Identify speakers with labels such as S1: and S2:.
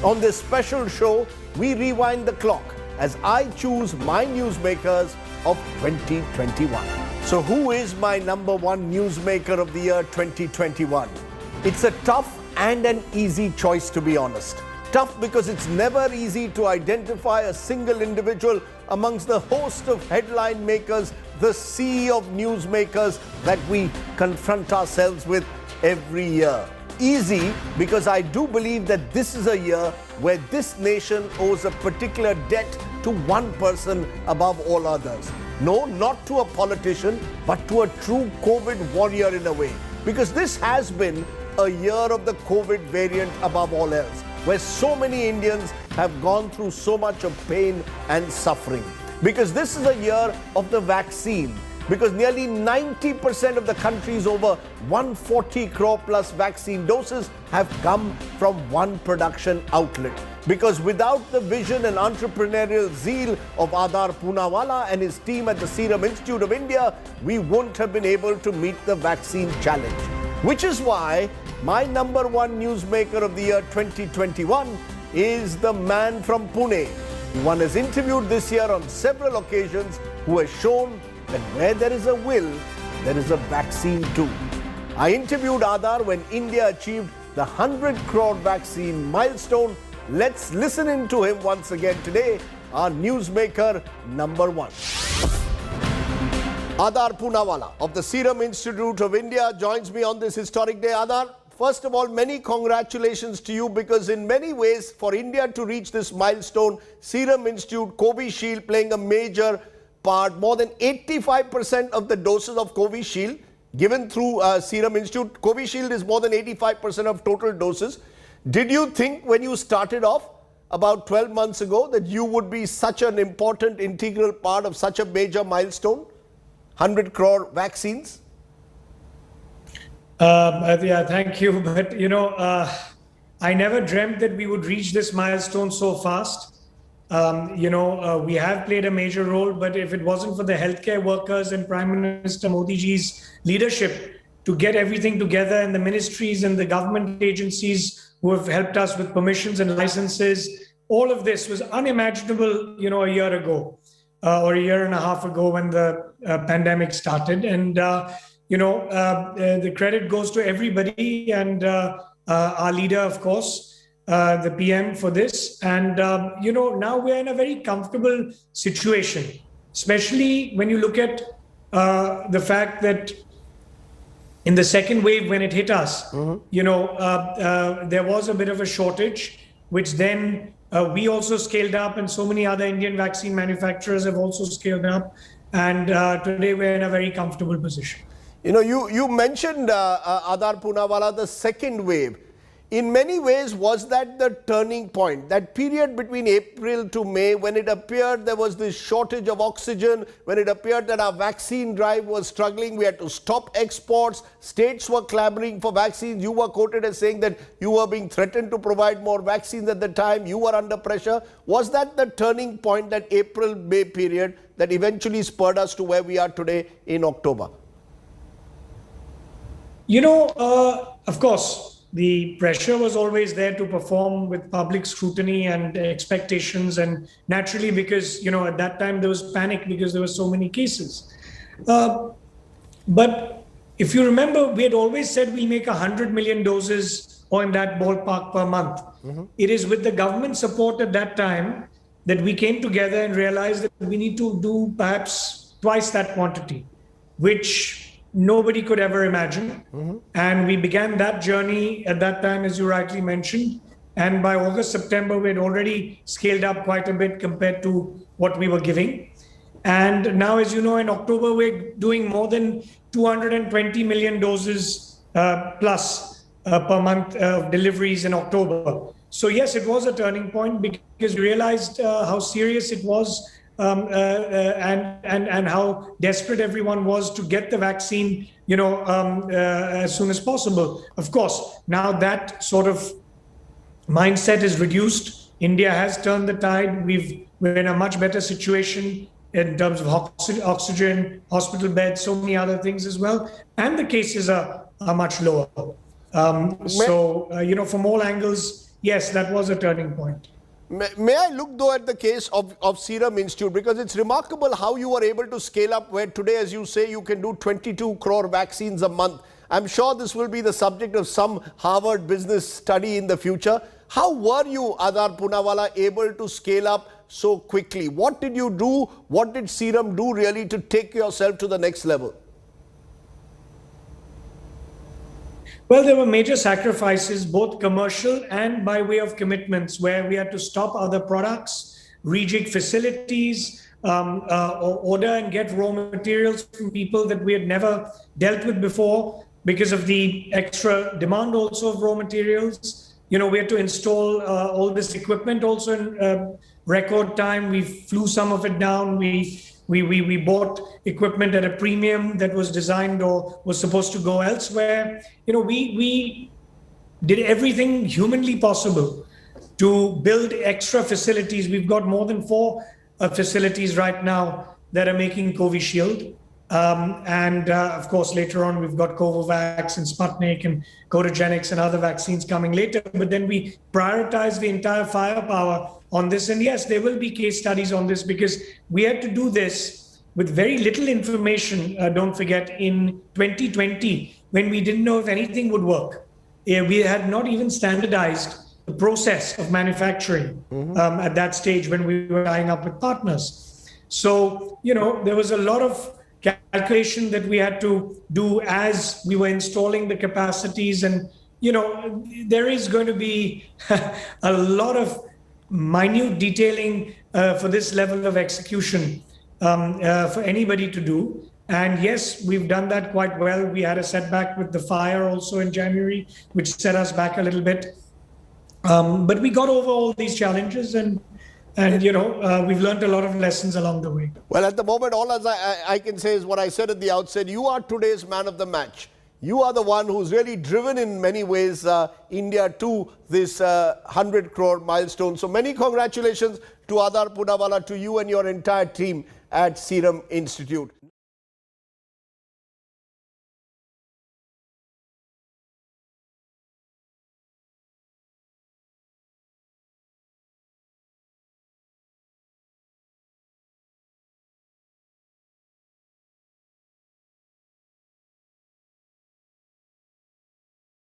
S1: On this special show, we rewind the clock as I choose my newsmakers of 2021. So who is my number one newsmaker of the year 2021? It's a tough and an easy choice, to be honest. Tough because it's never easy to identify a single individual amongst the host of headline makers, the sea of newsmakers that we confront ourselves with every year. Easy because I do believe that this is a year where this nation owes a particular debt to one person above all others. No, not to a politician, but to a true COVID warrior in a way. Because this has been a year of the COVID variant above all else, where so many Indians have gone through so much of pain and suffering. Because this is a year of the vaccine. Because nearly 90% of the country's over 140 crore plus vaccine doses have come from one production outlet. Because without the vision and entrepreneurial zeal of Adar Poonawalla and his team at the Serum Institute of India, we wouldn't have been able to meet the vaccine challenge. Which is why my number one newsmaker of the year 2021 is the man from Pune, who one has interviewed this year on several occasions, who has shown that where there is a will, there is a vaccine too. I interviewed Adar when India achieved the 100 crore vaccine milestone. Let's listen in to him once again today, our newsmaker number one. Adar Poonawalla of the Serum Institute of India joins me on this historic day. Adar, first of all, many congratulations to you, because in many ways, for India to reach this milestone, Serum Institute, Covishield playing a major part. More than 85% of the doses of Covishield given through Serum Institute. Covishield is more than 85% of total doses. Did you think when you started off about 12 months ago that you would be such an important integral part of such a major milestone? 100 crore vaccines?
S2: Yeah, thank you. But, I never dreamt that we would reach this milestone so fast. We have played a major role, but if it wasn't for the healthcare workers and Prime Minister Modi ji's leadership to get everything together, and the ministries and the government agencies who have helped us with permissions and licenses, all of this was unimaginable, a year ago or a year and a half ago when the pandemic started. And, the credit goes to everybody and our leader, of course, the PM for this. And, now we're in a very comfortable situation, especially when you look at the fact that in the second wave, when it hit us, there was a bit of a shortage, which then we also scaled up, and so many other Indian vaccine manufacturers have also scaled up. And today we're in a very comfortable position.
S1: You mentioned, Adar Poonawalla, the second wave. In many ways, was that the turning point? That period between April to May, when it appeared there was this shortage of oxygen, when it appeared that our vaccine drive was struggling, we had to stop exports, states were clamoring for vaccines. You were quoted as saying that you were being threatened to provide more vaccines at the time, you were under pressure. Was that the turning point, that April-May period, that eventually spurred us to where we are today in October?
S2: Of course, the pressure was always there to perform with public scrutiny and expectations. And naturally, because, at that time there was panic because there were so many cases. But if you remember, we had always said we'll make 100 million doses or in that ballpark per month. Mm-hmm. It is with the government support at that time that we came together and realized that we need to do perhaps twice that quantity, which nobody could ever imagine. Mm-hmm. And we began that journey at that time, as you rightly mentioned. And by August, September, we had already scaled up quite a bit compared to what we were giving. And now, as you know, in October, we're doing more than 220 million doses plus per month of deliveries in October. So yes, it was a turning point because we realized how serious it was. And how desperate everyone was to get the vaccine, as soon as possible. Of course, now that sort of mindset is reduced. India has turned the tide. We're in a much better situation in terms of oxygen, hospital beds, so many other things as well. And the cases are much lower. From all angles, yes, that was a turning point.
S1: May I look though at the case of Serum Institute, because it's remarkable how you were able to scale up where today, as you say, you can do 22 crore vaccines a month. I'm sure this will be the subject of some Harvard business study in the future. How were you, Adar Poonawalla, able to scale up so quickly? What did you do? What did Serum do really to take yourself to the next level?
S2: Well, there were major sacrifices, both commercial and by way of commitments, where we had to stop other products, rejig facilities, order and get raw materials from people that we had never dealt with before because of the extra demand also of raw materials. You know, we had to install all this equipment also in record time. We flew some of it down. We bought equipment at a premium that was designed or was supposed to go elsewhere. You know, we did everything humanly possible to build extra facilities. We've got more than 4 facilities right now that are making Covishield. Of course, later on, we've got Covovax and Sputnik and Cotogenics and other vaccines coming later. But then we prioritize the entire firepower on this. And yes, there will be case studies on this because we had to do this with very little information, don't forget, in 2020, when we didn't know if anything would work. We had not even standardized the process of manufacturing at that stage when we were tying up with partners. So, you know, there was a lot of calculation that we had to do as we were installing the capacities. And, you know, there is going to be a lot of minute detailing for this level of execution for anybody to do. And yes, we've done that quite well. We had a setback with the fire also in January, which set us back a little bit. But we got over all these challenges and you know, we've learned a lot of lessons along the way.
S1: Well, at the moment, all as I can say is what I said at the outset. You are today's man of the match. You are the one who's really driven in many ways India to this 100 crore milestone. So many congratulations to Adar Poonawalla, to you and your entire team at Serum Institute.